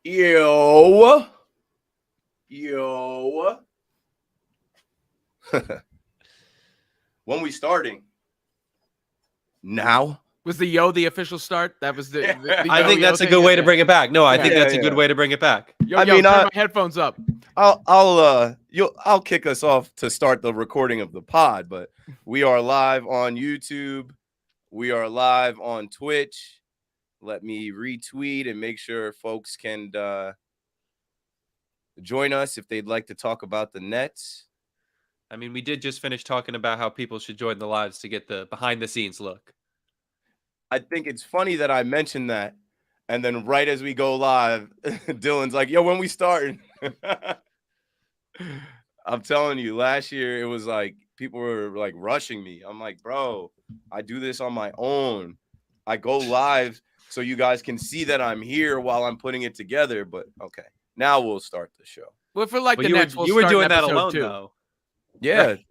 Yo. When we starting? Now? Was the yo the official start? That was the I think that's a good way to bring it back. No, I think that's a good way to bring it back. Turn my headphones up. I'll kick us off to start the recording of the pod, but we are live on YouTube. We are live on Twitch. Let me retweet and make sure folks can join us if they'd like to talk about the Nets. I mean, we did just finish talking about how people should join the lives to get the behind-the-scenes look. I think it's funny that I mentioned that, and then right as we go live, Dylan's like, yo, when we starting? I'm telling you, last year it was like people were like rushing me. I'm like, bro, I do this on my own. I go live so you guys can see that I'm here while I'm putting it together. But okay, now we'll start the show. Well, for like the you Nets, you were doing that alone, too. though. Yeah. Right.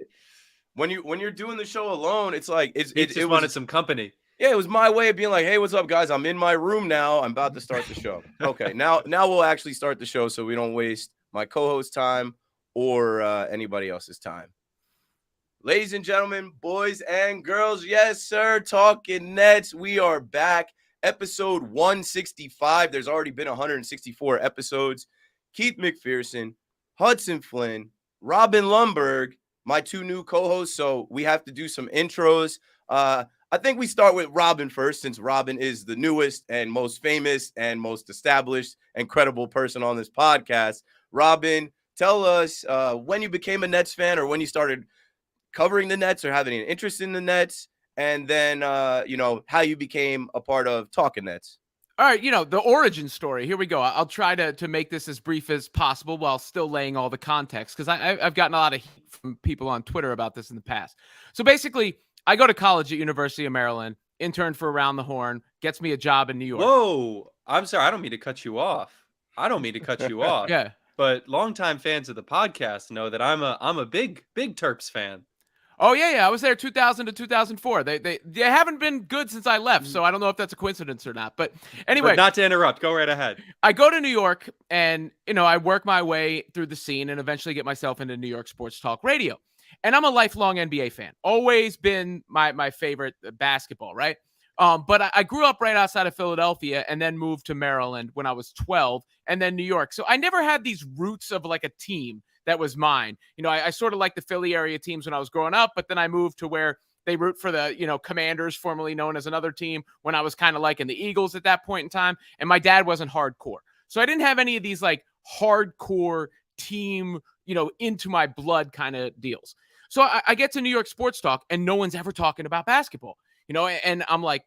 When you're doing the show alone, it's like it wanted some company. Yeah, it was my way of being like, hey, what's up, guys? I'm in my room now. I'm about to start the show. Okay, now we'll actually start the show so we don't waste my co-host time or anybody else's time. Ladies and gentlemen, boys and girls, yes, sir, Talkin Nets. We are back. Episode 165. There's already been 164 episodes. Keith McPherson, Hudson Flynn, Robin Lumberg, my two new co-hosts. So we have to do some intros. I think we start with Robin first, since Robin is the newest and most famous and most established and credible person on this podcast. Robin, tell us when you became a Nets fan or when you started covering the Nets or having an interest in the Nets, and then, how you became a part of Talkin Nets. All right, the origin story. Here we go. I'll try to make this as brief as possible while still laying all the context, because I've gotten a lot of heat from people on Twitter about this in the past. So basically, I go to college at University of Maryland, intern for Around the Horn, gets me a job in New York. Whoa, I'm sorry. I don't mean to cut you off. Yeah. But longtime fans of the podcast know that I'm a big Terps fan. Oh, yeah. I was there 2000 to 2004. They haven't been good since I left, so I don't know if that's a coincidence or not. But anyway. But not to interrupt. Go right ahead. I go to New York, and, I work my way through the scene and eventually get myself into New York sports talk radio. And I'm a lifelong NBA fan. Always been my favorite basketball, right? But I grew up right outside of Philadelphia and then moved to Maryland when I was 12 and then New York. So I never had these roots of like a team that was mine. I sort of liked the Philly area teams when I was growing up, but then I moved to where they root for the, Commanders, formerly known as another team, when I was kind of liking the Eagles at that point in time. And my dad wasn't hardcore. So I didn't have any of these like hardcore team, into my blood kind of deals. So I get to New York sports talk and no one's ever talking about basketball, and I'm like,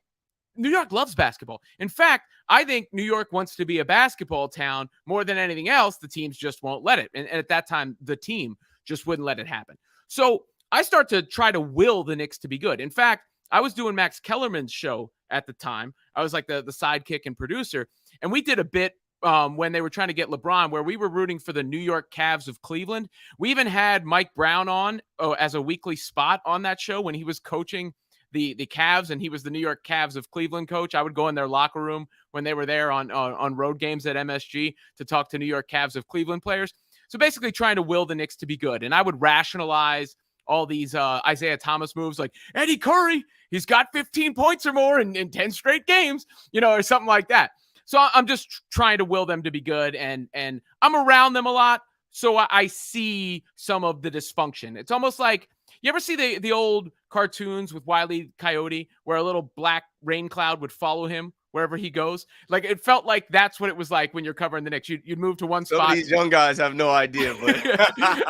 New York loves basketball. In fact, I think New York wants to be a basketball town more than anything else. The teams just won't let it. And at that time, the team just wouldn't let it happen. So I start to try to will the Knicks to be good. In fact, I was doing Max Kellerman's show at the time. I was like the sidekick and producer. And we did a bit when they were trying to get LeBron, where we were rooting for the New York Cavs of Cleveland. We even had Mike Brown on as a weekly spot on that show when he was coaching the Cavs, and he was the New York Cavs of Cleveland coach. I would go in their locker room when they were there on road games at MSG to talk to New York Cavs of Cleveland players. So basically trying to will the Knicks to be good. And I would rationalize all these Isaiah Thomas moves, like Eddie Curry, he's got 15 points or more in 10 straight games, or something like that. So I'm just trying to will them to be good, and I'm around them a lot, so I see some of the dysfunction. It's almost like, you ever see the old cartoons with Wile E. Coyote, where a little black rain cloud would follow him wherever he goes? Like, it felt like that's what it was like when you're covering the Knicks. You'd move to one spot. Some of these young guys have no idea. But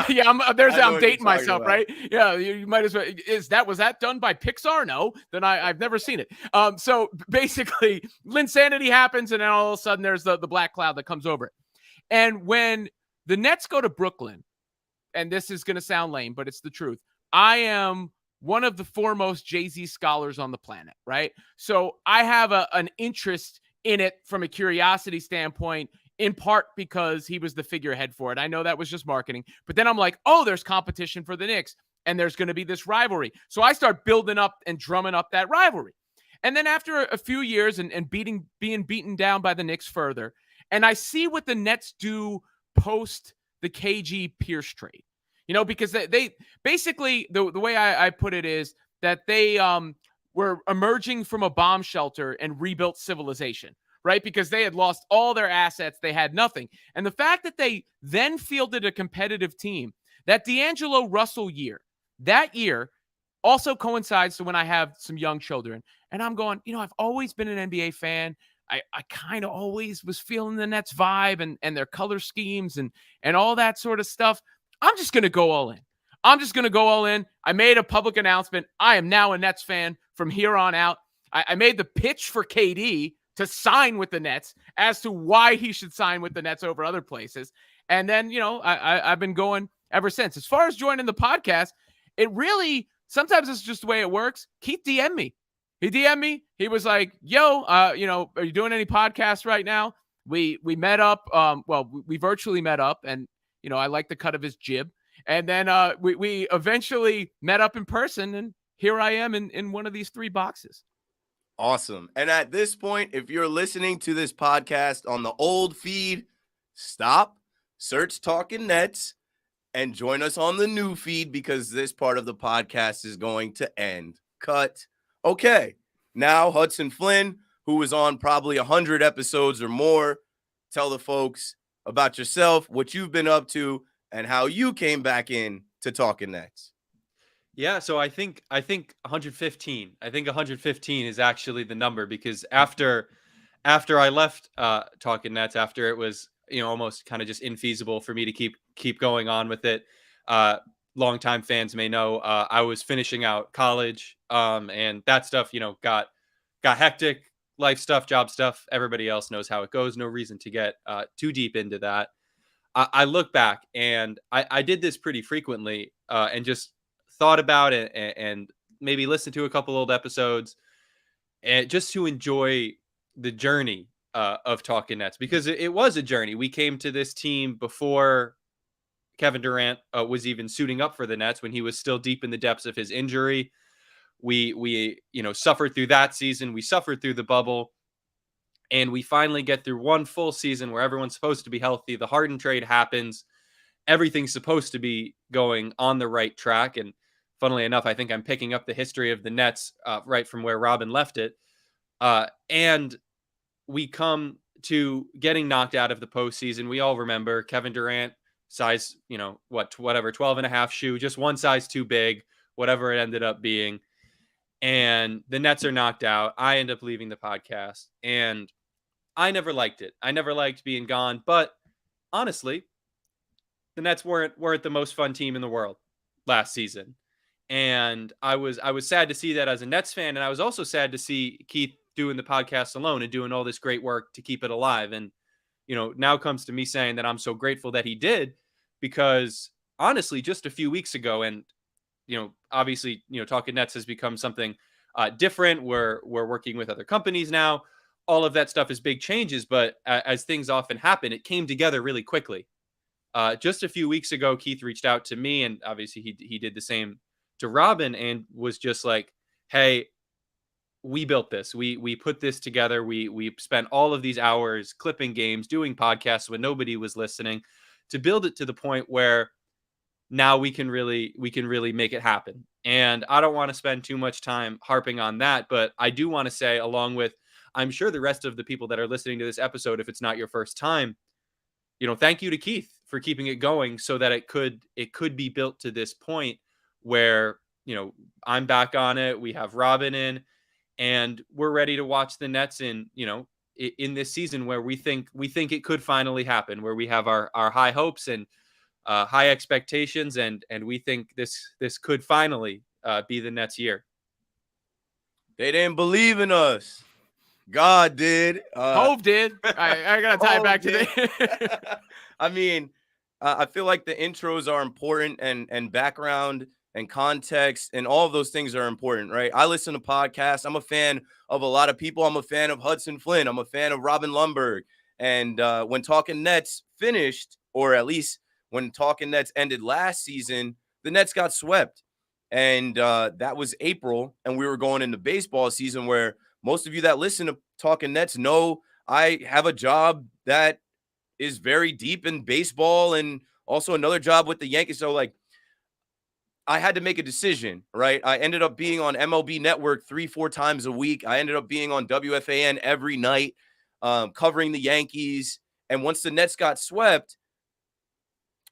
yeah, I'm dating myself, about. Right? Yeah, you might as well. Was that done by Pixar? No, then I've never seen it. So basically, Linsanity happens, and then all of a sudden there's the black cloud that comes over it. And when the Nets go to Brooklyn, and this is going to sound lame, but it's the truth, I am one of the foremost Jay-Z scholars on the planet, right? So I have an interest in it from a curiosity standpoint, in part because he was the figurehead for it. I know that was just marketing, but then I'm like, oh, there's competition for the Knicks, and there's going to be this rivalry. So I start building up and drumming up that rivalry. And then after a few years and being beaten down by the Knicks further, And I see what the Nets do post the KG Pierce trade, because they basically, the way I put it is that they were emerging from a bomb shelter and rebuilt civilization, right? Because they had lost all their assets. They had nothing. And the fact that they then fielded a competitive team, that D'Angelo Russell year, that year also coincides to when I have some young children. And I'm going, I've always been an NBA fan. I kind of always was feeling the Nets vibe and their color schemes and all that sort of stuff. I'm just going to go all in. I made a public announcement. I am now a Nets fan from here on out. I made the pitch for KD to sign with the Nets as to why he should sign with the Nets over other places. And then, I've been going ever since. As far as joining the podcast, it really, sometimes it's just the way it works. Keith DM'd me. He DM'd me. He was like, yo, are you doing any podcasts right now? We met up. We virtually met up, and, I like the cut of his jib. And then we eventually met up in person, and here I am in one of these 3 boxes. Awesome. And at this point, if you're listening to this podcast on the old feed, stop, search Talkin Nets, and join us on the new feed, because this part of the podcast is going to end. Cut. Okay, now Hudson Flynn, who was on probably 100 episodes or more, tell the folks about yourself, what you've been up to, and how you came back in to Talkin Nets. Yeah, so I think 115. I think 115 is actually the number, because after I left Talkin Nets, after it was almost kind of just infeasible for me to keep going on with it. Longtime fans may know I was finishing out college, and that stuff got hectic. Life stuff, job stuff. Everybody else knows how it goes. No reason to get too deep into that. I look back, and I did this pretty frequently, and just thought about it and maybe listened to a couple old episodes, and just to enjoy the journey of Talkin Nets, because it was a journey. We came to this team before Kevin Durant was even suiting up for the Nets, when he was still deep in the depths of his injury. We suffered through that season. We suffered through the bubble, and we finally get through one full season where everyone's supposed to be healthy. The Harden trade happens. Everything's supposed to be going on the right track. And funnily enough, I think I'm picking up the history of the Nets right from where Robin left it. And we come to getting knocked out of the postseason. We all remember Kevin Durant, size, 12 and a half shoe, just one size too big, whatever it ended up being. And the Nets are knocked out. I end up leaving the podcast, and I never liked it. I never liked being gone. But honestly, the Nets weren't the most fun team in the world last season. And I was sad to see that as a Nets fan. And I was also sad to see Keith doing the podcast alone and doing all this great work to keep it alive. And, now comes to me saying that I'm so grateful that he did, because honestly, just a few weeks ago, and, obviously, Talkin Nets has become something different. We're working with other companies now. All of that stuff is big changes. But as things often happen, it came together really quickly. Just a few weeks ago, Keith reached out to me, and obviously he did the same to Robin, and was just like, hey, we built this. We put this together. We spent all of these hours clipping games, doing podcasts when nobody was listening, to build it to the point where now we can really make it happen. And I don't want to spend too much time harping on that, but I do want to say, along with, I'm sure, the rest of the people that are listening to this episode, if it's not your first time, thank you to Keith for keeping it going, so that it could be built to this point where, I'm back on it. We have Robin in, and we're ready to watch the Nets in this season, where we think it could finally happen, where we have our high hopes and high expectations, and we think this could finally be the Nets' year. They didn't believe in us. God did. Hove did. I gotta tie it back to the. I mean, I feel like the intros are important, and background and context and all of those things are important, right? I listen to podcasts. I'm a fan of a lot of people. I'm a fan of Hudson Flynn. I'm a fan of Robin Lumberg. And when Talkin Nets finished, or at least when Talkin Nets ended last season, the Nets got swept. And that was April, and we were going into baseball season, where most of you that listen to Talkin Nets know I have a job that is very deep in baseball and also another job with the Yankees. So like I had to make a decision, right? I ended up being on MLB Network 3-4 times a week. I ended up being on WFAN every night, covering the Yankees. And once the Nets got swept,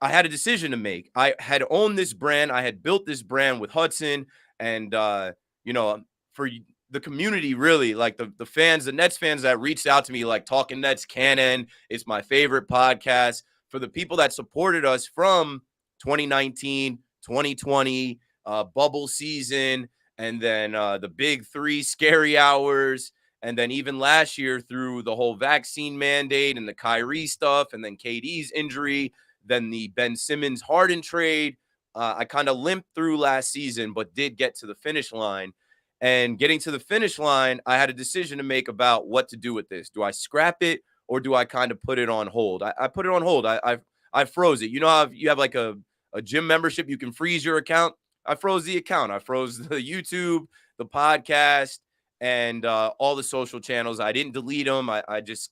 I had a decision to make. I had owned this brand. I had built this brand with Hudson and, for the community, really, like the fans, the Nets fans that reached out to me, like Talkin Nets Canon. It's my favorite podcast. For the people that supported us from 2019, 2020, bubble season, and then the big three scary hours. And then even last year through the whole vaccine mandate and the Kyrie stuff, and then KD's injury, then the Ben Simmons Harden trade. I kind of limped through last season, but did get to the finish line. And getting to the finish line, I had a decision to make about what to do with this. Do I scrap it or do I kind of put it on hold? I put it on hold. I froze it. You know how you have like a gym membership, you can freeze your account. I froze the account. I froze the YouTube, the podcast, and all the social channels. I didn't delete them. I just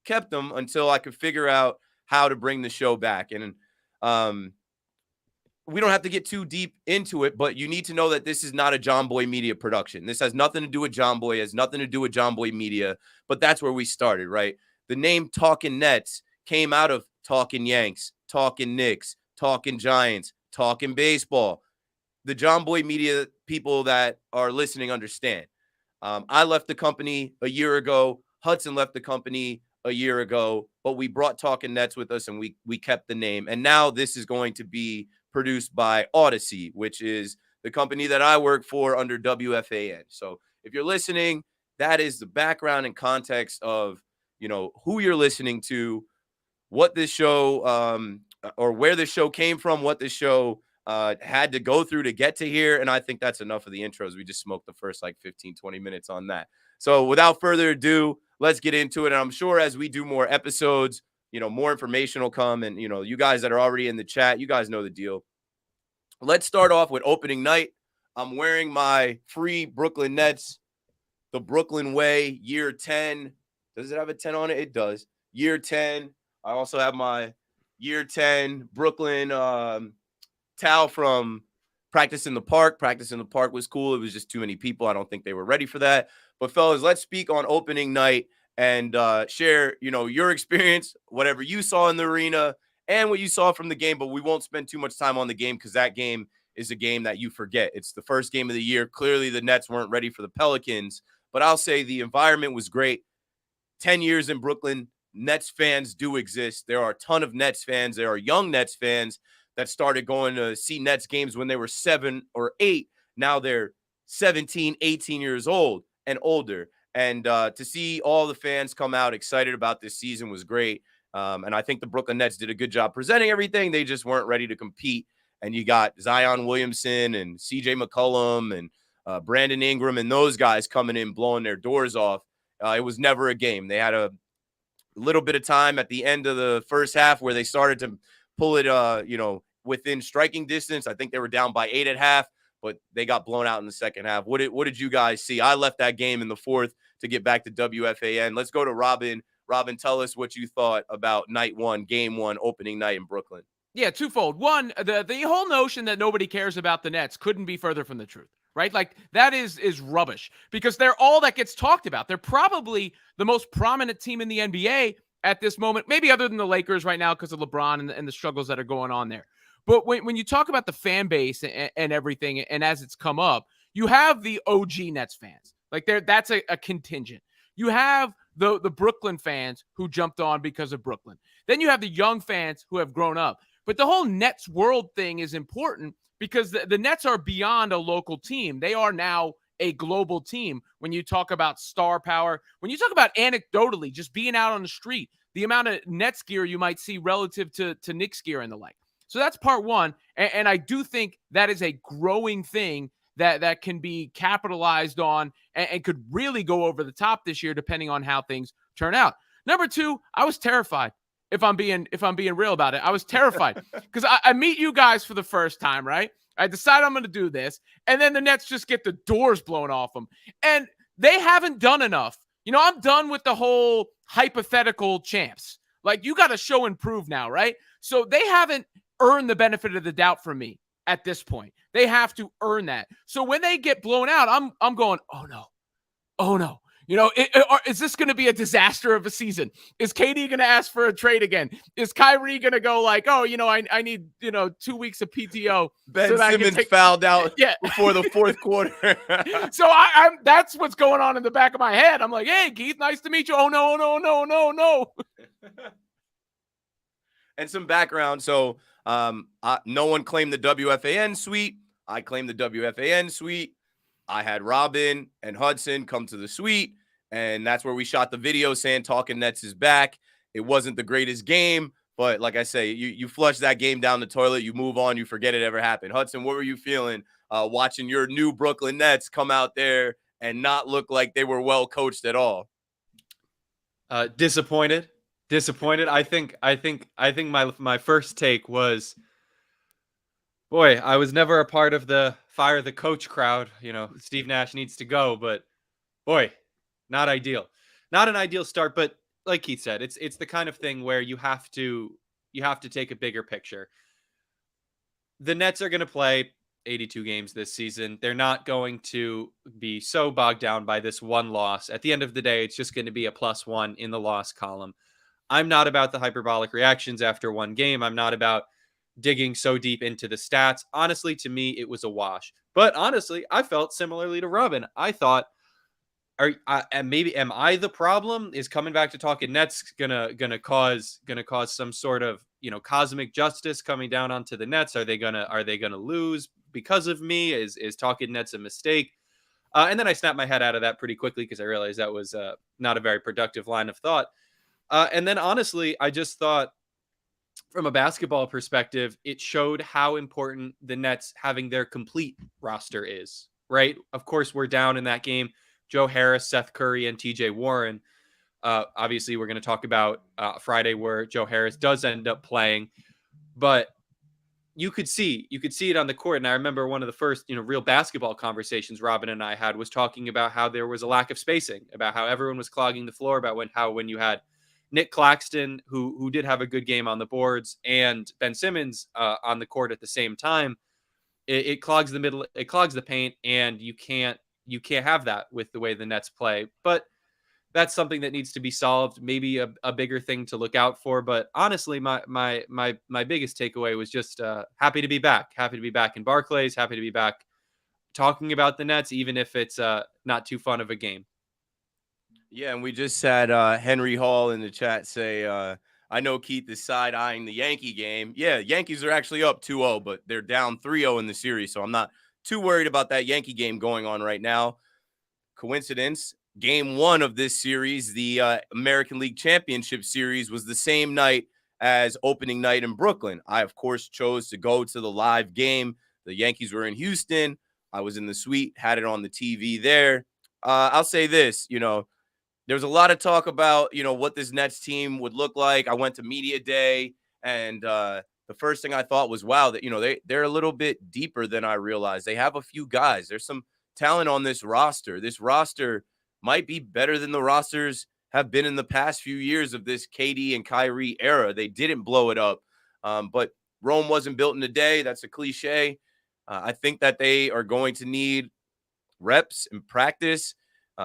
kept them until I could figure out how to bring the show back. And we don't have to get too deep into it, but you need to know that this is not a John Boy Media production. This has nothing to do with John Boy, has nothing to do with John Boy Media, but that's where we started, right? The name Talkin Nets came out of Talkin Yanks, Talkin Knicks, Talkin Giants, Talkin Baseball. The John Boy Media people that are listening understand. I left the company a year ago. Hudson left the company a year ago, but we brought Talkin Nets with us and we kept the name. And now this is going to be produced by Odyssey, which is the company that I work for under WFAN. So if you're listening, that is the background and context of, who you're listening to, what this show or where this show came from, what this show had to go through to get to here. And I think that's enough of the intros. We just smoked the first 15, 20 minutes on that. So without further ado, let's get into it. And I'm sure as we do more episodes, more information will come. And, you guys that are already in the chat, you guys know the deal. Let's start off with opening night. I'm wearing my free Brooklyn Nets, the Brooklyn Way, year 10. Does it have a 10 on it? It does. Year 10. I also have my year 10 Brooklyn towel from Practice in the Park. Practice in the Park was cool. It was just too many people. I don't think they were ready for that. But fellas, let's speak on opening night and share, your experience, whatever you saw in the arena and what you saw from the game. But we won't spend too much time on the game because that game is a game that you forget. It's the first game of the year. Clearly, the Nets weren't ready for the Pelicans. But I'll say the environment was great. 10 years in Brooklyn, Nets fans do exist. There are a ton of Nets fans. There are young Nets fans that started going to see Nets games when they were 7 or 8. Now they're 17, 18 years old and older. And to see all the fans come out excited about this season was great. And I think the Brooklyn Nets did a good job presenting everything. They just weren't ready to compete. And you got Zion Williamson and CJ McCollum and Brandon Ingram and those guys coming in, blowing their doors off. It was never a game. They had a little bit of time at the end of the first half where they started to pull it, within striking distance. I think they were down by 8 at half, but they got blown out in the second half. What did you guys see? I left that game in the fourth to get back to WFAN. Let's go to Robin. Robin, tell us what you thought about night one, game one, opening night in Brooklyn. Yeah, twofold. One, the whole notion that nobody cares about the Nets couldn't be further from the truth, right? Like that is rubbish because they're all that gets talked about. They're probably the most prominent team in the NBA at this moment, maybe other than the Lakers right now because of LeBron and the struggles that are going on there. But when you talk about the fan base and everything, and as it's come up, you have the OG Nets fans. Like that's a contingent. You have the Brooklyn fans who jumped on because of Brooklyn. Then you have the young fans who have grown up. But the whole Nets world thing is important because the Nets are beyond a local team. They are now a global team. When you talk about star power, when you talk about anecdotally just being out on the street, the amount of Nets gear you might see relative to Knicks gear and the like. So that's part one. And I do think that is a growing thing that can be capitalized on and could really go over the top this year, depending on how things turn out. Number two, I was terrified. If I'm being real about it, I was terrified because I meet you guys for the first time, right? I decide I'm going to do this, and then the Nets just get the doors blown off them, and they haven't done enough. I'm done with the whole hypothetical champs. Like, you got to show and prove now, right? So they haven't earned the benefit of the doubt from me at this point. They have to earn that. So when they get blown out, I'm going, oh no. Is this going to be a disaster of a season? Is KD going to ask for a trade again? Is Kyrie going to go like, oh, I need 2 weeks of PTO? Ben Simmons fouled out before the fourth quarter. So I'm that's what's going on in the back of my head. I'm like, hey, Keith, nice to meet you. Oh no. And some background. So no one claimed the WFAN suite. I claimed the WFAN suite. I had Robin and Hudson come to the suite, and that's where we shot the video saying Talkin Nets is back. It wasn't the greatest game, but like I say, you flush that game down the toilet, you move on, you forget it ever happened. Hudson, what were you feeling watching your new Brooklyn Nets come out there and not look like they were well coached at all? Disappointed. I think my first take was, boy, I was never a part of the fire the coach crowd. Steve Nash needs to go, but boy, not ideal. Not an ideal start, but like Keith said, it's the kind of thing where you have to take a bigger picture. The Nets are going to play 82 games this season. They're not going to be so bogged down by this one loss. At the end of the day, it's just going to be a +1 in the loss column. I'm not about the hyperbolic reactions after one game. I'm not about digging so deep into the stats. Honestly, to me, it was a wash. But honestly, I felt similarly to Robin. I thought, am I the problem? Is coming back to Talkin Nets gonna cause some sort of cosmic justice coming down onto the Nets? Are they gonna lose because of me? Is Talkin Nets a mistake? And then I snapped my head out of that pretty quickly because I realized that was not a very productive line of thought. And then honestly, I just thought, from a basketball perspective, it showed how important the Nets having their complete roster is, right? Of course, we're down in that game. Joe Harris, Seth Curry, and TJ Warren. Obviously, we're going to talk about Friday where Joe Harris does end up playing. But you could see it on the court. And I remember one of the first, real basketball conversations Robin and I had was talking about how there was a lack of spacing, about how everyone was clogging the floor, about when you had Nick Claxton, who did have a good game on the boards, and Ben Simmons on the court at the same time, it clogs the middle, it clogs the paint, and you can't have that with the way the Nets play. But that's something that needs to be solved. Maybe a bigger thing to look out for. But honestly, my biggest takeaway was just happy to be back. Happy to be back in Barclays. Happy to be back talking about the Nets, even if it's not too fun of a game. Yeah, and we just had Henry Hall in the chat say, I know Keith is side-eyeing the Yankee game. Yeah, Yankees are actually up 2-0, but they're down 3-0 in the series, so I'm not too worried about that Yankee game going on right now. Coincidence, game 1 of this series, the American League Championship Series, was the same night as opening night in Brooklyn. I, of course, chose to go to the live game. The Yankees were in Houston. I was in the suite, had it on the TV there. I'll say this, there was a lot of talk about, what this Nets team would look like. I went to media day, and the first thing I thought was, wow, that they're a little bit deeper than I realized. They have a few guys. There's some talent on this roster. This roster might be better than the rosters have been in the past few years of this KD and Kyrie era. They didn't blow it up, but Rome wasn't built in a day. That's a cliche. I think that they are going to need reps and practice.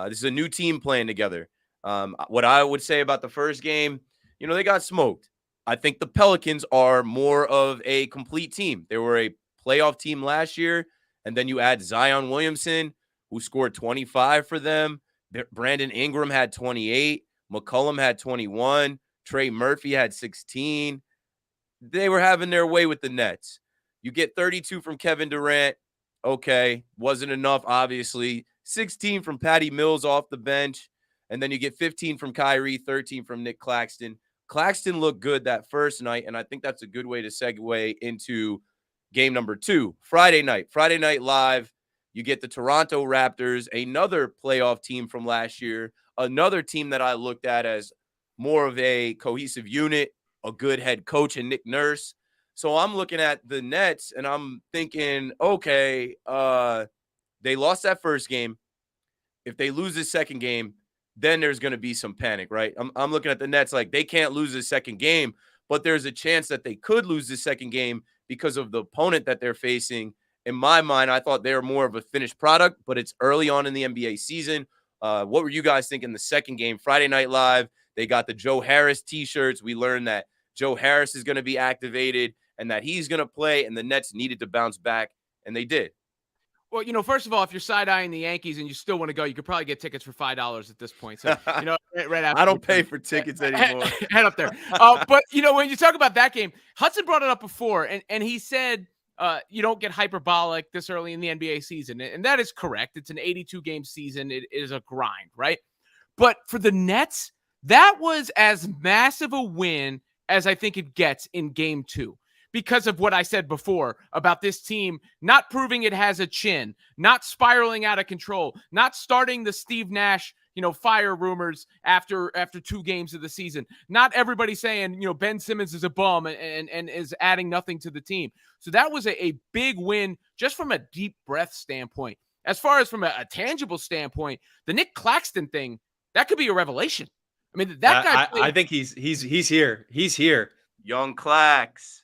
This is a new team playing together. What I would say about the first game, they got smoked. I think the Pelicans are more of a complete team. They were a playoff team last year, and then you add Zion Williamson, who scored 25 for them. Brandon Ingram had 28. McCollum had 21. Trey Murphy had 16. They were having their way with the Nets. You get 32 from Kevin Durant. Okay, wasn't enough, obviously. 16 from Patty Mills off the bench. And then you get 15 from Kyrie, 13 from Nick Claxton. Claxton looked good that first night, and I think that's a good way to segue into game number 2. Friday night live. You get the Toronto Raptors, another playoff team from last year, another team that I looked at as more of a cohesive unit, a good head coach and Nick Nurse. So I'm looking at the Nets, and I'm thinking, okay, they lost that first game. If they lose this second game, then there's going to be some panic, right? I'm looking at the Nets like they can't lose the second game, but there's a chance that they could lose the second game because of the opponent that they're facing. In my mind, I thought they were more of a finished product, but it's early on in the NBA season. What were you guys thinking the second game? Friday Night Live, they got the Joe Harris t-shirts. We learned that Joe Harris is going to be activated and that he's going to play, and the Nets needed to bounce back, and they did. Well, first of all, if you're side-eyeing the Yankees and you still want to go, you could probably get tickets for $5 at this point. So, right after I don't pay for tickets anymore. Head up there. But, when you talk about that game, Hudson brought it up before, and he said you don't get hyperbolic this early in the NBA season. And that is correct. It's an 82-game season. It is a grind, right? But for the Nets, that was as massive a win as I think it gets in Game 2. Because of what I said before about this team not proving it has a chin, not spiraling out of control, not starting the Steve Nash, fire rumors after 2 games of the season, not everybody saying, Ben Simmons is a bum and is adding nothing to the team. So that was a big win just from a deep breath standpoint. As far as from a tangible standpoint, the Nick Claxton thing, that could be a revelation. I mean, that guy. I think he's here. He's here. Young Clax.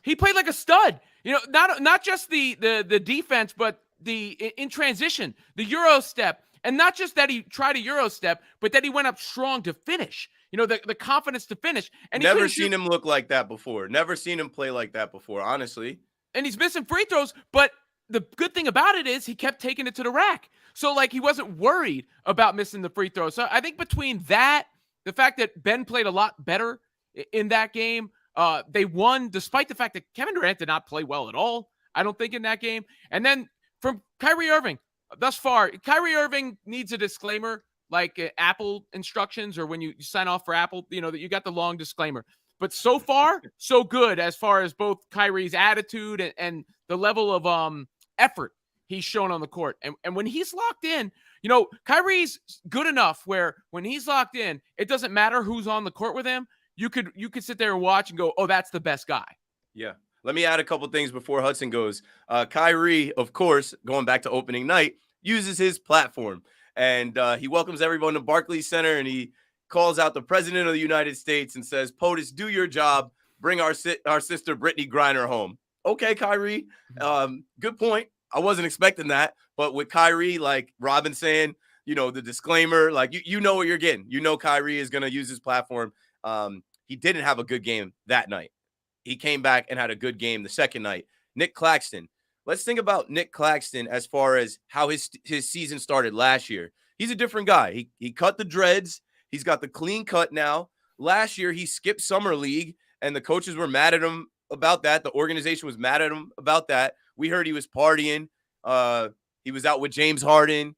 He played like a stud. Not just the defense, but in transition, the Euro step, and not just that he tried a Euro step, but that he went up strong to finish. The confidence to finish. And never seen him look like that before. Never seen him play like that before, honestly. And he's missing free throws, but the good thing about it is he kept taking it to the rack. So he wasn't worried about missing the free throws. So I think between that, the fact that Ben played a lot better in that game, they won despite the fact that Kevin Durant did not play well at all, I don't think, in that game. And then from Kyrie Irving, thus far, Kyrie Irving needs a disclaimer like Apple instructions, or when you sign off for Apple, that you got the long disclaimer. But so far, so good as far as both Kyrie's attitude and the level of effort he's shown on the court. And when he's locked in, Kyrie's good enough where when he's locked in, it doesn't matter who's on the court with him. You could sit there and watch and go, oh, that's the best guy. Yeah. Let me add a couple things before Hudson goes. Kyrie, of course, going back to opening night, uses his platform. And he welcomes everyone to Barclays Center, and he calls out the president of the United States and says, POTUS, do your job. Bring our sister Brittany Griner home. Okay, Kyrie. Good point. I wasn't expecting that. But with Kyrie, like Robin saying, the disclaimer, like you know what you're getting. Kyrie is going to use his platform. He didn't have a good game that night. He came back and had a good game the second night. Nick Claxton. Let's think about Nick Claxton as far as how his season started last year. He's a different guy. He cut the dreads. He's got the clean cut now. Last year, he skipped summer league, and the coaches were mad at him about that. The organization was mad at him about that. We heard he was partying. He was out with James Harden,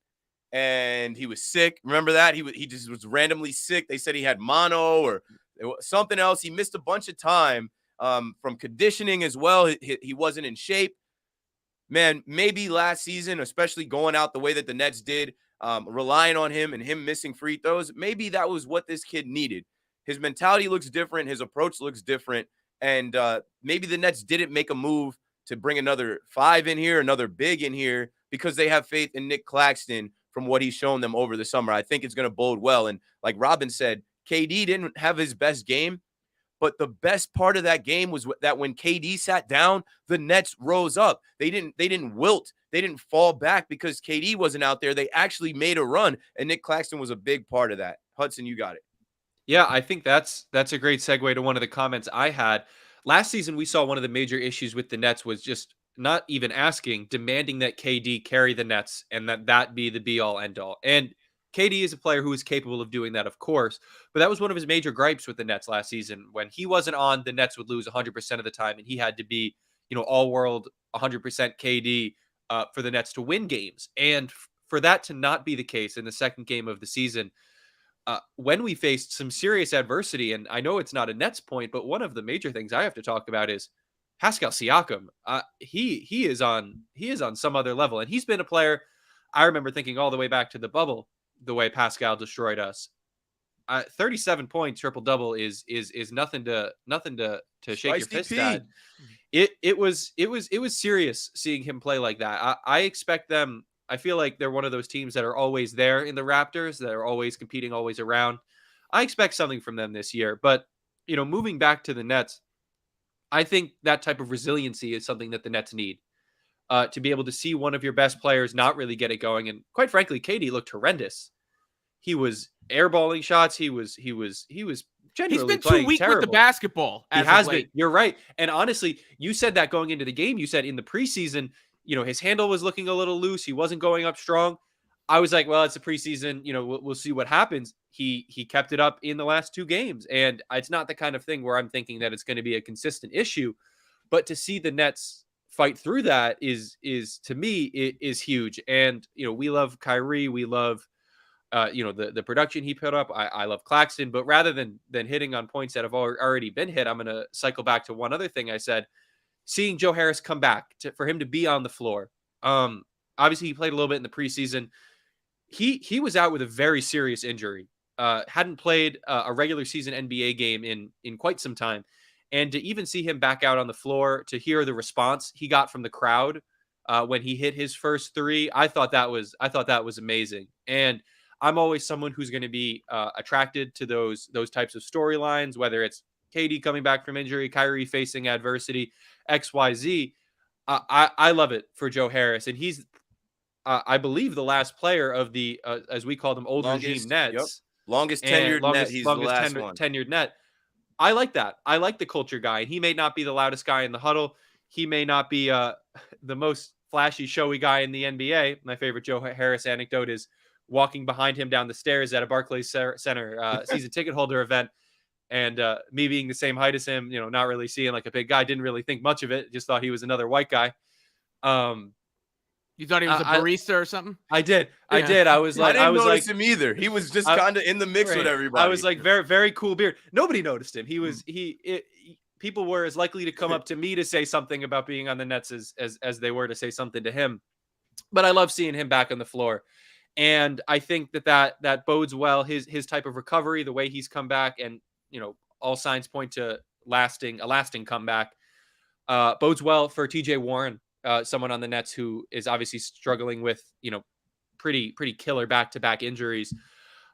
and he was sick. Remember that? He just was randomly sick. They said he had mono or something else. He missed a bunch of time from conditioning as well. He wasn't in shape. Man, maybe last season, especially going out the way that the Nets did, relying on him and him missing free throws, maybe that was what this kid needed. His mentality looks different. His approach looks different. And maybe the Nets didn't make a move to bring another 5 in here, another big in here, because they have faith in Nick Claxton from what he's shown them over the summer. I think it's going to bode well. And like Robin said, KD didn't have his best game, but the best part of that game was that when KD sat down, the Nets rose up. They didn't wilt. They didn't fall back because KD wasn't out there. They actually made a run, and Nick Claxton was a big part of that. Hudson, you got it. Yeah, I think that's a great segue to one of the comments I had. Last season, we saw one of the major issues with the Nets was just not even asking, demanding that KD carry the Nets and that be the be-all, end-all. And KD is a player who is capable of doing that, of course, but that was one of his major gripes with the Nets last season. When he wasn't on, the Nets would lose 100% of the time, and he had to be, all-world 100% KD for the Nets to win games. And for that to not be the case in the second game of the season, when we faced some serious adversity, and I know it's not a Nets point, but one of the major things I have to talk about is Pascal Siakam. He is on some other level, and he's been a player. I remember thinking all the way back to the bubble, the way Pascal destroyed us. 37 points, triple double is nothing to shake your fist at. It was serious seeing him play like that. I expect them I feel like they're one of those teams that are always there in the Raptors, that are always competing, always around. I expect something from them this year. But, moving back to the Nets, I think that type of resiliency is something that the Nets need. To be able to see one of your best players not really get it going. And quite frankly, KD looked horrendous. He was airballing shots. He was genuinely He's been playing too weak terrible with the basketball. He As has of been. late. You're right. And honestly, you said that going into the game. You said in the preseason, his handle was looking a little loose. He wasn't going up strong. I was like, well, it's a preseason. We'll see what happens. He kept it up in the last 2 games, and it's not the kind of thing where I'm thinking that it's going to be a consistent issue. But to see the Nets fight through that is to me is huge. And we love Kyrie. We love the production he put up. I love Claxton, but rather than hitting on points that have already been hit, I'm going to cycle back to one other thing I said. Seeing Joe Harris come back for him to be on the floor. Obviously he played a little bit in the preseason. He was out with a very serious injury. Hadn't played a regular season NBA game in quite some time. And to even see him back out on the floor, to hear the response he got from the crowd when he hit his first 3, I thought that was amazing. And I'm always someone who's going to be attracted to those types of storylines, whether it's KD coming back from injury, Kyrie facing adversity, XYZ. I love it for Joe Harris, and he's, I believe, the last player of the, as we call them, old regime Nets. Yep. Longest tenured net. He's the last one. Tenured net. I like that. I like the culture guy. He may not be the loudest guy in the huddle. He may not be the most flashy, showy guy in the NBA. My favorite Joe Harris anecdote is walking behind him down the stairs at a Barclays Center season ticket holder event. And me being the same height as him, not really seeing like a big guy, didn't really think much of it. Just thought he was another white guy. You thought he was a barista or something? I did. I did. I was like, I didn't notice him either. He was just kind of in the mix with everybody. I was like, very, very cool beard. Nobody noticed him. He was, people were as likely to come up to me to say something about being on the Nets as they were to say something to him. But I love seeing him back on the floor. And I think that bodes well. His type of recovery, the way he's come back, and, all signs point to a lasting comeback, bodes well for TJ Warren. Someone on the Nets who is obviously struggling with, pretty killer back-to-back injuries.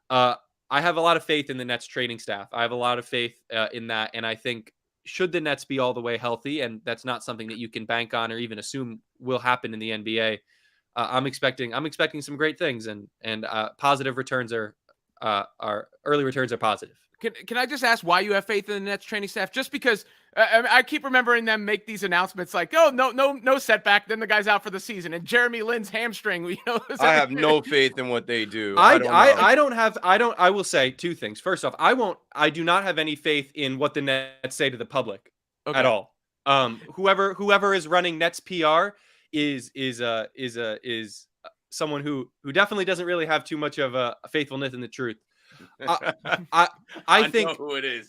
I have a lot of faith in the Nets training staff. I have a lot of faith in that. And I think should the Nets be all the way healthy, and that's not something that you can bank on or even assume will happen in the NBA, I'm expecting some great things, and positive returns are early returns are positive. Can I just ask why you have faith in the Nets training staff? Just because I keep remembering them make these announcements like, oh, no setback, then the guy's out for the season, and Jeremy Lin's hamstring. I have no faith in what they do. I will say 2 things. First off, I do not have any faith in what the Nets say to the public at all. Whoever is running Nets PR is someone who definitely doesn't really have too much of a faithfulness in the truth. I think know who it is.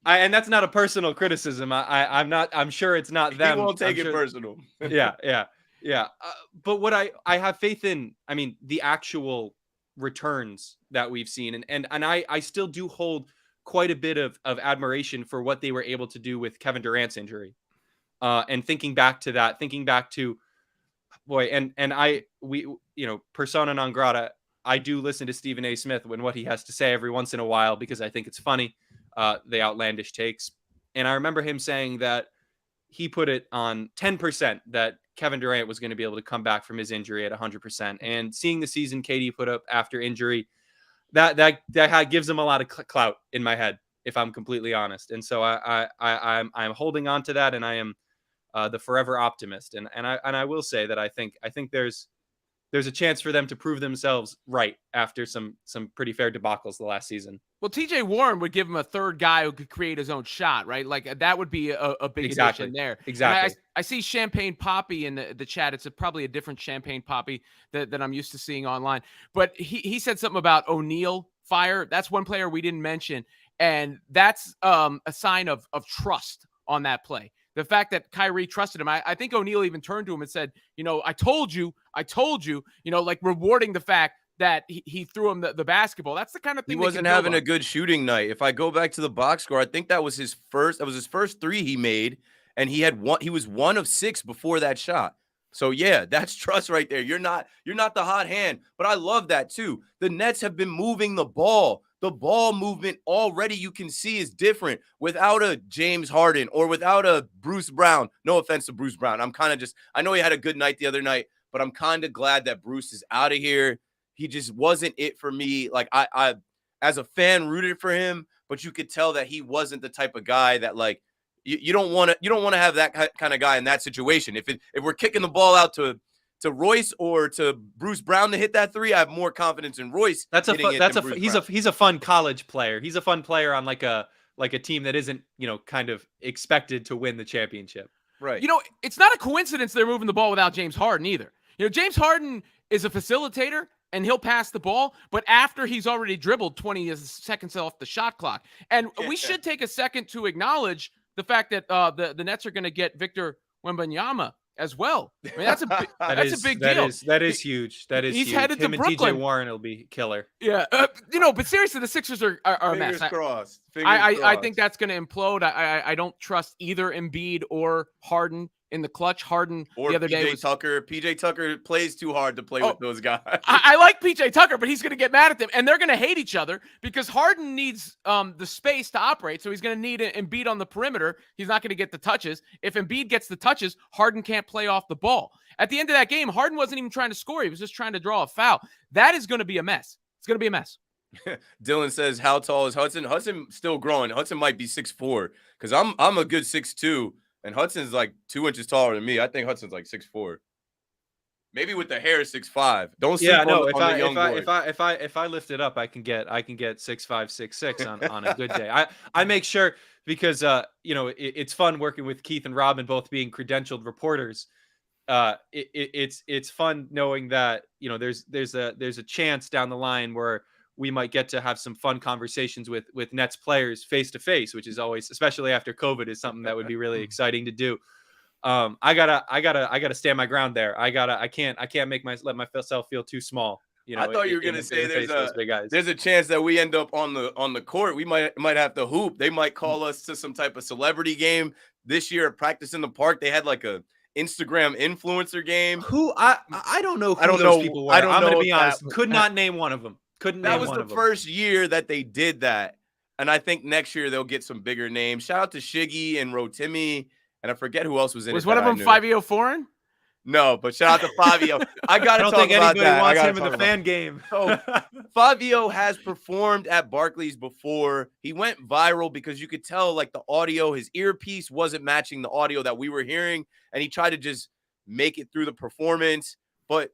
and that's not a personal criticism. I'm sure it's not them. He won't take it personal. Yeah. But what I have faith in, I mean, the actual returns that we've seen, and I still do hold quite a bit of admiration for what they were able to do with Kevin Durant's injury. And thinking back to boy, persona non grata. I do listen to Stephen A. Smith when what he has to say every once in a while, because I think it's funny, the outlandish takes. And I remember him saying that he put it on 10% that Kevin Durant was going to be able to come back from his injury at 100%. And seeing the season KD put up after injury, that gives him a lot of clout in my head, if I'm completely honest. And so I'm holding on to that, and I am the forever optimist. And I will say that I think there's a chance for them to prove themselves right after some pretty fair debacles the last season. Well, TJ Warren would give him a third guy who could create his own shot, right? Like that would be a big addition there. Exactly. I see Champagne Poppy in the chat. It's probably a different Champagne Poppy that I'm used to seeing online. But he said something about O'Neal fire. That's one player we didn't mention. And that's a sign of trust on that play. The fact that Kyrie trusted him, I think O'Neal even turned to him and said, I told you, like rewarding the fact that he threw him the basketball. That's the kind of thing he wasn't having a good shooting night. If I go back to the box score, I think that was his first 3 he made, and he was 1 of 6 before that shot. So yeah, that's trust right there. You're not the hot hand, but I love that too. The Nets have been moving the ball. The ball movement already you can see is different without a James Harden or without a Bruce Brown. No offense to Bruce Brown. I know he had a good night the other night, but I'm kind of glad that Bruce is out of here. He just wasn't it for me. Like I as a fan rooted for him, but you could tell that he wasn't the type of guy that like you don't want to have that kind of guy in that situation. If we're kicking the ball out to Royce or to Bruce Brown to hit that three, I have more confidence in Royce. He's a fun college player. He's a fun player on like a team that isn't, kind of expected to win the championship. Right. It's not a coincidence they're moving the ball without James Harden either. James Harden is a facilitator and he'll pass the ball, but after he's already dribbled 20 seconds off the shot clock. And we should take a second to acknowledge the fact that the Nets are going to get Victor Wembanyama as well. I mean, that's a big deal. That is huge. That is he's huge. headed Him to and Brooklyn. TJ Warren will be killer. Yeah, but seriously, the Sixers are a mess. Fingers crossed. I think that's going to implode. I don't trust either Embiid or Harden in the clutch. Harden or the other day was Tucker. PJ Tucker plays too hard to play with those guys. I like PJ Tucker, but he's going to get mad at them, and they're going to hate each other because Harden needs the space to operate, so he's going to need Embiid on the perimeter. He's not going to get the touches. If Embiid gets the touches, Harden can't play off the ball. At the end of that game, Harden wasn't even trying to score. He was just trying to draw a foul. That is going to be a mess. It's going to be a mess. Dylan says, how tall is Hudson? Hudson still growing. Hudson might be 6'4", because I'm a good 6'2", and Hudson's like 2 inches taller than me. I think Hudson's like 6'4". Maybe with the hair 6'5". Don't sleep on the young boy. If I lift it up, I can get 6'5", 6'6" on a good day. I make sure because it's fun working with Keith and Robin, both being credentialed reporters. It's fun knowing that there's a chance down the line where we might get to have some fun conversations with Nets players face to face, which is always, especially after COVID, is something that would be really exciting to do. I gotta stand my ground there. I can't let myself feel too small. I thought you were gonna say there's a chance that we end up on the court. We might have to hoop. They might call us to some type of celebrity game this year at Practice in the Park. They had like a Instagram influencer game. I don't know who those people were. I'm gonna be honest. Could not name one of them. That was the first year that they did that. And I think next year they'll get some bigger names. Shout out to Shiggy and Rotimi. And I forget who else was in it. Was one of them Fivio Foreign? No, but shout out to Fivio. I got to talk about that. I don't think anybody wants him in the fan game. So, Fivio has performed at Barclays before. He went viral because you could tell like the audio, his earpiece wasn't matching the audio that we were hearing. And he tried to just make it through the performance. But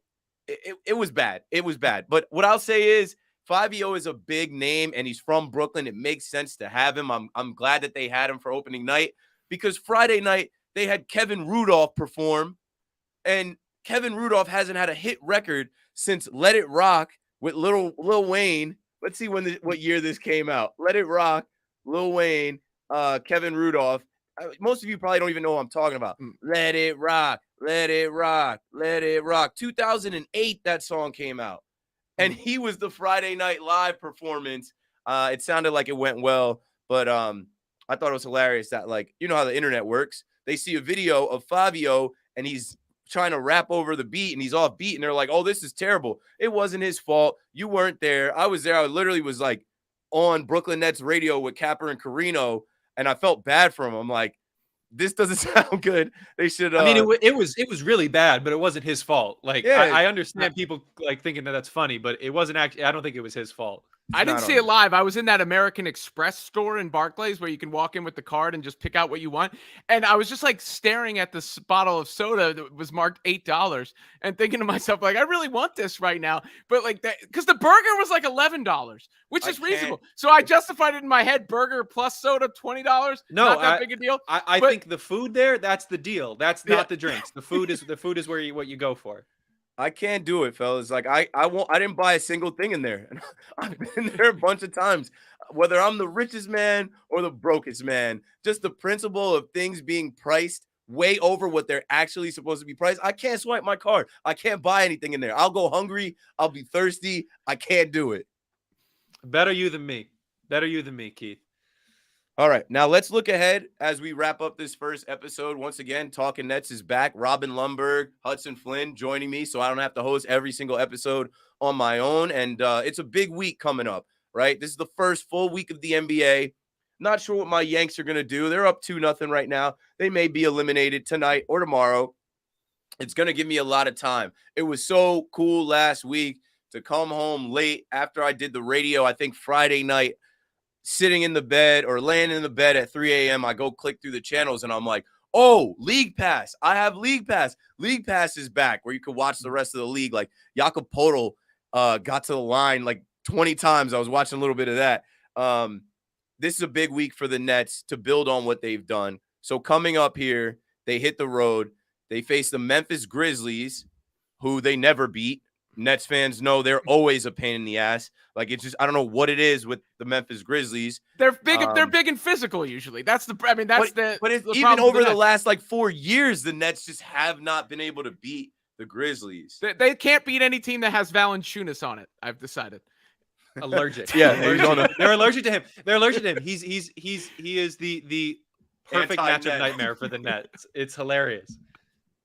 it was bad. It was bad. But what I'll say is Fivio is a big name and he's from Brooklyn. It makes sense to have him. I'm glad that they had him for opening night because Friday night they had Kevin Rudolph perform, and Kevin Rudolph hasn't had a hit record since Let It Rock with Lil Wayne. Let's see what year this came out. Let It Rock, Lil Wayne, Kevin Rudolph. Most of you probably don't even know what I'm talking about. Let It Rock, Let It Rock, Let It Rock. 2008, that song came out. And he was the Friday Night Live performance. It sounded like it went well, but I thought it was hilarious that, like, you know how the internet works. They see a video of Fivio, and he's trying to rap over the beat, and he's off beat, and they're like, oh, this is terrible. It wasn't his fault. You weren't there. I was there. I literally was, like, on Brooklyn Nets radio with Capper and Carino, and I felt bad for him. I'm like, this doesn't sound good. They should. I mean, it was really bad, but it wasn't his fault. Like, yeah, I understand people like thinking that that's funny, but it wasn't actually. I don't think it was his fault. I didn't see it live. I was in that American Express store in Barclays where you can walk in with the card and just pick out what you want. And I was just like staring at this bottle of soda that was marked $8 and thinking to myself, like, I really want this right now. But like that, because the burger was like $11, which is reasonable. So I justified it in my head. Burger plus soda, $20. No, not that big a deal. I think the food there, that's the deal. That's not the drinks. The food is where what you go for. I can't do it, fellas. Like I didn't buy a single thing in there. I've been there a bunch of times, whether I'm the richest man or the brokest man. Just the principle of things being priced way over what they're actually supposed to be priced. I can't swipe my card. I can't buy anything in there. I'll go hungry. I'll be thirsty. I can't do it. Better you than me. Better you than me, Keith. All right, now let's look ahead as we wrap up this first episode. Once again, Talkin Nets is back. Robin Lumberg, Hudson Flynn joining me, so I don't have to host every single episode on my own. And it's a big week coming up, right? This is the first full week of the NBA. Not sure what my Yanks are going to do. They're up 2-0 right now. They may be eliminated tonight or tomorrow. It's going to give me a lot of time. It was so cool last week to come home late after I did the radio, I think Friday night, sitting in the bed or laying in the bed at 3 a.m. I go click through the channels and I'm like, oh, League Pass. I have League Pass. League Pass is back where you can watch the rest of the league. Like Jakob Poeltl got to the line like 20 times. I was watching a little bit of that. This is a big week for the Nets to build on what they've done. So coming up here, they hit the road. They face the Memphis Grizzlies, who they never beat. Nets fans know they're always a pain in the ass. Like, it's just, I don't know what it is with the Memphis Grizzlies. They're big. They're big and physical usually. That's the. I mean, that's but it's the even over the Nets. last like 4 years, the Nets just have not been able to beat the Grizzlies. They can't beat any team that has Valanciunas on it. I've decided. Allergic. Yeah, they're allergic to him. They're allergic to him. He is the perfect matchup nightmare for the Nets. It's hilarious.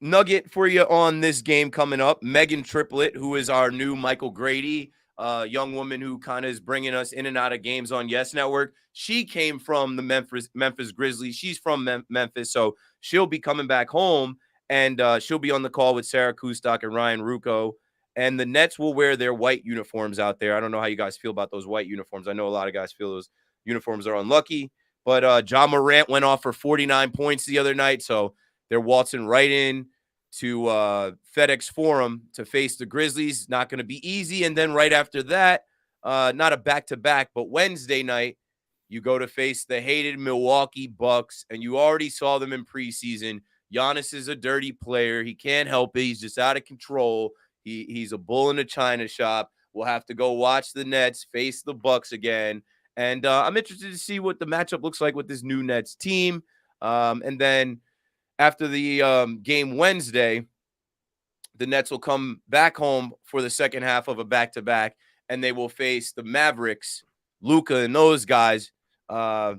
Nugget for you on this game coming up. Megan Triplett, who is our new Michael Grady, young woman who kind of is bringing us in and out of games on Yes Network. She came from the Memphis Grizzlies. She's from Memphis, so she'll be coming back home, and she'll be on the call with Sarah Kustok and Ryan Rucco. And the Nets will wear their white uniforms out there. I don't know how you guys feel about those white uniforms. I know a lot of guys feel those uniforms are unlucky, but Ja Morant went off for 49 points the other night, so they're waltzing right in to FedEx Forum to face the Grizzlies. Not going to be easy. And then right after that, not a back-to-back, but Wednesday night, you go to face the hated Milwaukee Bucks, and you already saw them in preseason. Giannis is a dirty player. He can't help it. He's just out of control. He's a bull in a china shop. We'll have to go watch the Nets face the Bucks again. And I'm interested to see what the matchup looks like with this new Nets team. And then after the game Wednesday, the Nets will come back home for the second half of a back-to-back, and they will face the Mavericks, Luka and those guys. I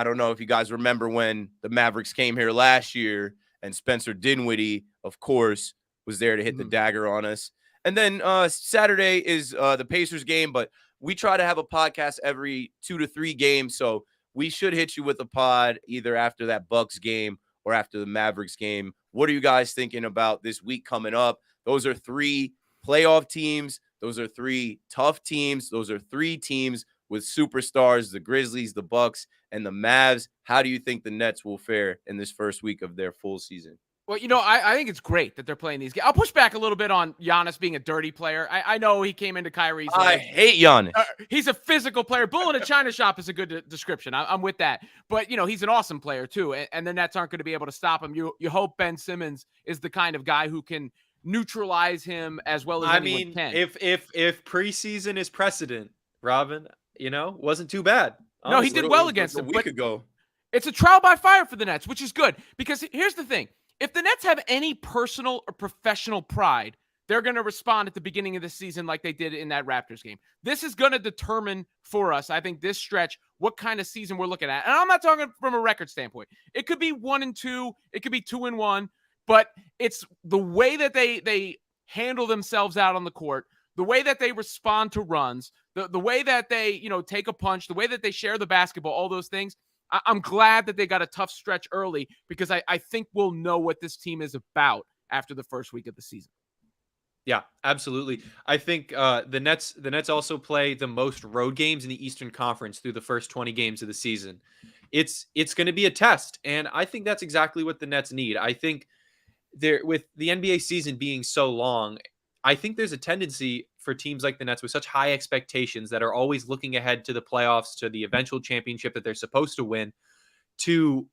don't know if you guys remember when the Mavericks came here last year, and Spencer Dinwiddie, of course, was there to hit the dagger on us. And then Saturday is the Pacers game, but we try to have a podcast every 2 to 3 games, so we should hit you with a pod either after that Bucks game or after the Mavericks game. What are you guys thinking about this week coming up? Those are 3 playoff teams. Those are 3 tough teams. Those are 3 teams with superstars, the Grizzlies, the Bucks, and the Mavs. How do you think the Nets will fare in this first week of their full season? Well, I think it's great that they're playing these games. I'll push back a little bit on Giannis being a dirty player. I know he came into Kyrie's life. I hate Giannis. He's a physical player. Bull in a china shop is a good description. I'm with that. But, he's an awesome player, too. And the Nets aren't going to be able to stop him. You hope Ben Simmons is the kind of guy who can neutralize him as well as anyone can. If preseason is precedent, Robin, wasn't too bad. Honestly. No, he did well against him. A week ago. It's a trial by fire for the Nets, which is good. Because here's the thing. If the Nets have any personal or professional pride, they're going to respond at the beginning of the season like they did in that Raptors game. This is going to determine for us, I think, this stretch, what kind of season we're looking at. And I'm not talking from a record standpoint. It could be 1-2. It could be 2-1. But it's the way that they handle themselves out on the court, the way that they respond to runs, the way that they, take a punch, the way that they share the basketball, all those things. I'm glad that they got a tough stretch early because I think we'll know what this team is about after the first week of the season. Yeah, absolutely. I think the Nets also play the most road games in the Eastern Conference through the first 20 games of the season. It's going to be a test, and I think that's exactly what the Nets need. I think with the NBA season being so long, I think there's a tendency for teams like the Nets with such high expectations that are always looking ahead to the playoffs, to the eventual championship that they're supposed to win, to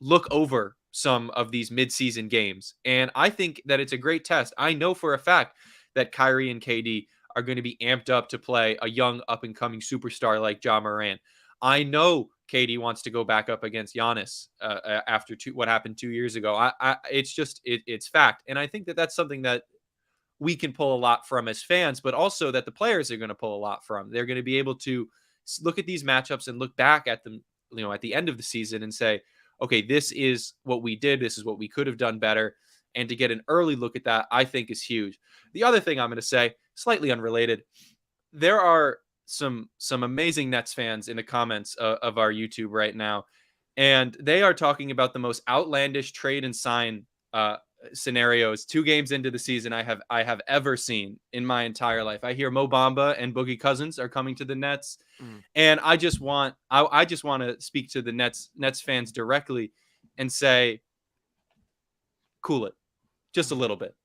look over some of these midseason games. And I think that it's a great test. I know for a fact that Kyrie and KD are going to be amped up to play a young up-and-coming superstar like Ja Morant. I know KD wants to go back up against Giannis after what happened 2 years ago. It's fact. And I think that that's something that we can pull a lot from as fans, but also that the players are going to pull a lot from. They're going to be able to look at these matchups and look back at them at the end of the season and say, okay, this is what we did. This is what we could have done better. And to get an early look at that, I think is huge. The other thing I'm going to say, slightly unrelated, there are some amazing Nets fans in the comments of our YouTube right now, and they are talking about the most outlandish trade and sign scenarios 2 games into the season I have ever seen in my entire life. I hear Mo Bamba and Boogie Cousins are coming to the Nets, and I just want to speak to the Nets fans directly and say, cool it just a little bit.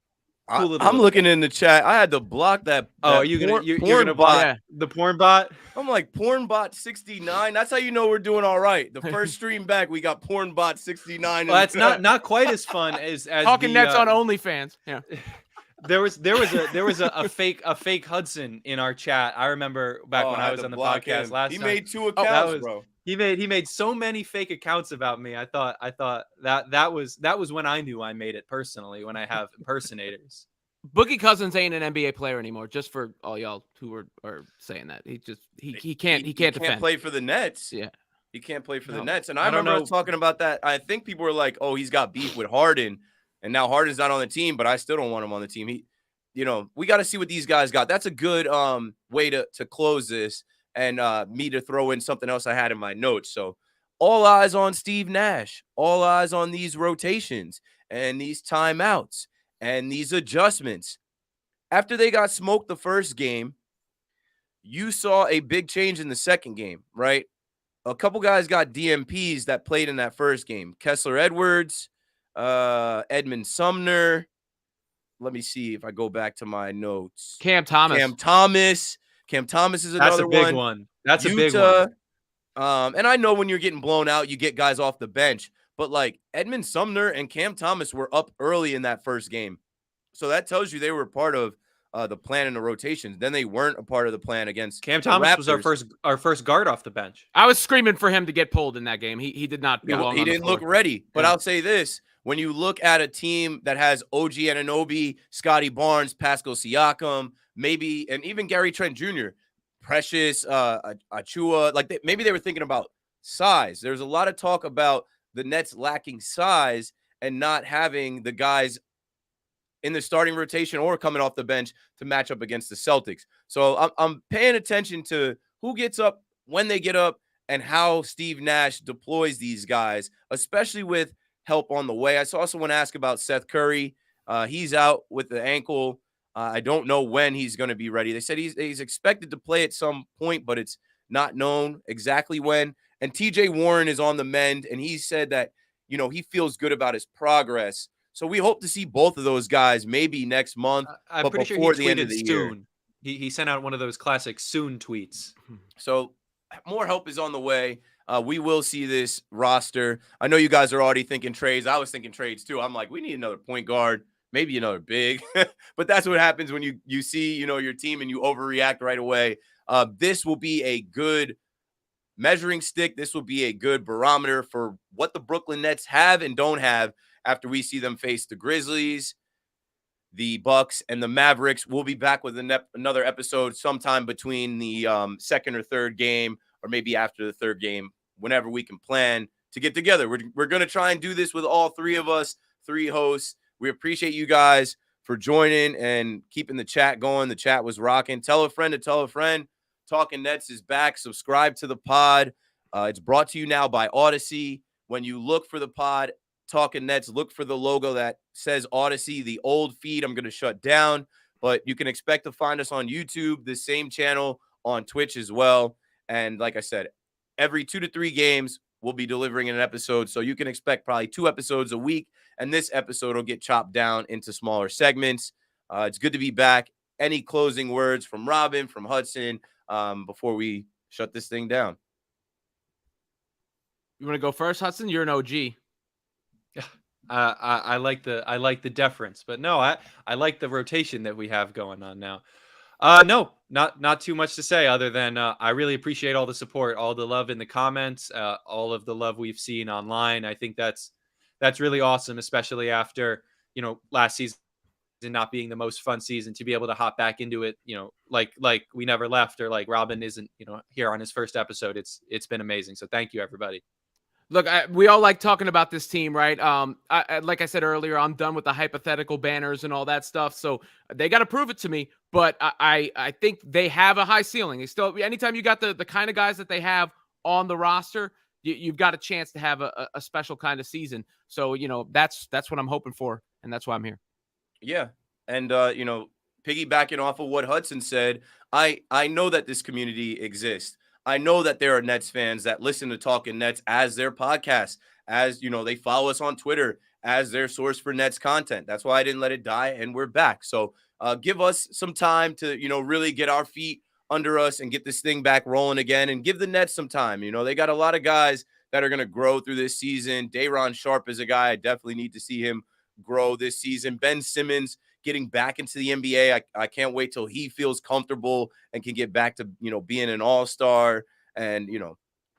I'm looking in the chat. I had to block that. Oh, are you gonna block the porn bot? I'm like, porn bot 69. That's how you know we're doing all right. The first stream back, we got porn bot 69. Well, that's not quite as fun as Talkin Nets on OnlyFans. Yeah. There was a fake Hudson in our chat. I remember back when I was on the podcast last time. He made 2 accounts, bro. He made so many fake accounts about me. I thought that was when I knew I made it personally, when I have impersonators. Boogie Cousins ain't an NBA player anymore, just for all y'all who are saying that. He can't defend. Play for the Nets. Yeah. He can't play for the Nets. And I remember talking about that. I think people were like, "Oh, he's got beef with Harden." And now Harden's not on the team, but I still don't want him on the team. We got to see what these guys got. That's a good way to close this. And me to throw in something else I had in my notes. So all eyes on Steve Nash, all eyes on these rotations and these timeouts and these adjustments. After they got smoked the first game, you saw a big change in the second game, right? A couple guys got DMPs that played in that first game. Kessler Edwards, Edmund Sumner. Let me see if I go back to my notes. Cam Thomas is another one. That's a big one. And I know when you're getting blown out, you get guys off the bench. But like Edmund Sumner and Cam Thomas were up early in that first game. So that tells you they were part of the plan in the rotations. Then they weren't a part of the plan against Cam Thomas was our first guard off the bench. I was screaming for him to get pulled in that game. He did not belong. He didn't look ready. But I'll say this. When you look at a team that has OG Anunoby, Scotty Barnes, Pascal Siakam, maybe, and even Gary Trent Jr., Precious, Achua, maybe they were thinking about size. There's a lot of talk about the Nets lacking size and not having the guys in the starting rotation or coming off the bench to match up against the Celtics. So I'm paying attention to who gets up, when they get up, and how Steve Nash deploys these guys, especially with help on the way. I saw someone ask about Seth Curry. He's out with the ankle. I don't know when he's going to be ready. They said he's expected to play at some point, but it's not known exactly when. And TJ Warren is on the mend, and he said that, he feels good about his progress. So we hope to see both of those guys maybe next month, I'm but pretty before sure he the end of the soon. year. He sent out one of those classic soon tweets. So more help is on the way. We will see this roster. I know you guys are already thinking trades. I was thinking trades too. I'm like, we need another point guard, maybe another big. But that's what happens when you see, your team and you overreact right away. This will be a good measuring stick. This will be a good barometer for what the Brooklyn Nets have and don't have after we see them face the Grizzlies, the Bucks, and the Mavericks. We'll be back with another episode sometime between the second or third game, or maybe after the third game, whenever we can plan to get together. We're going to try and do this with all three of us, 3 hosts. We appreciate you guys for joining and keeping the chat going. The chat was rocking. Tell a friend to tell a friend. Talkin Nets is back. Subscribe to the pod. It's brought to you now by Odyssey. When you look for the pod, Talkin Nets, look for the logo that says Odyssey. The old feed I'm going to shut down, but you can expect to find us on YouTube, the same channel on Twitch as well. And like I said, every 2 to 3 games, we'll be delivering an episode. So you can expect probably 2 episodes a week. And this episode will get chopped down into smaller segments. It's good to be back. Any closing words from Robin, from Hudson, before we shut this thing down? You want to go first, Hudson? You're an OG. I like the deference, but no, I like the rotation that we have going on now. No, not too much to say other than I really appreciate all the support, all the love in the comments, all of the love we've seen online. I think that's really awesome, especially after last season not being the most fun season, to be able to hop back into it, like we never left, or like Robin isn't, here on his first episode. It's been amazing. So thank you, everybody. Look, we all like talking about this team, right? Like I said earlier, I'm done with the hypothetical banners and all that stuff. So they got to prove it to me. But I think they have a high ceiling. They still, anytime you got the kind of guys that they have on the roster, you've got a chance to have a special kind of season. So, that's what I'm hoping for. And that's why I'm here. Yeah. And, piggybacking off of what Hudson said, I know that this community exists. I know that there are Nets fans that listen to Talkin Nets as their podcast, as, they follow us on Twitter as their source for Nets content. That's why I didn't let it die, and we're back. So give us some time to, really get our feet under us and get this thing back rolling again, and give the Nets some time. They got a lot of guys that are going to grow through this season. Day'Ron Sharpe is a guy I definitely need to see him grow this season. Ben Simmons getting back into the NBA. I can't wait till he feels comfortable and can get back to, being an all-star. And,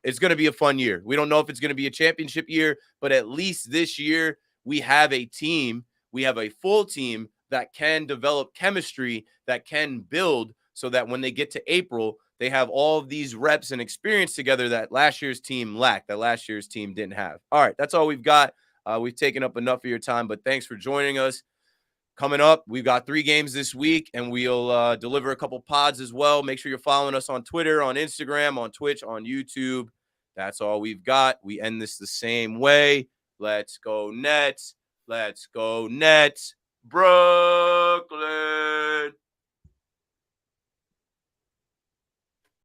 it's going to be a fun year. We don't know if it's going to be a championship year, but at least this year we have a team. We have a full team that can develop chemistry, that can build, so that when they get to April, they have all of these reps and experience together that last year's team lacked, that last year's team didn't have. All right, that's all we've got. We've taken up enough of your time, but thanks for joining us. Coming up, we've got 3 games this week, and we'll deliver a couple pods as well. Make sure you're following us on Twitter, on Instagram, on Twitch, on YouTube. That's all we've got. We end this the same way. Let's go Nets. Let's go Nets. Brooklyn.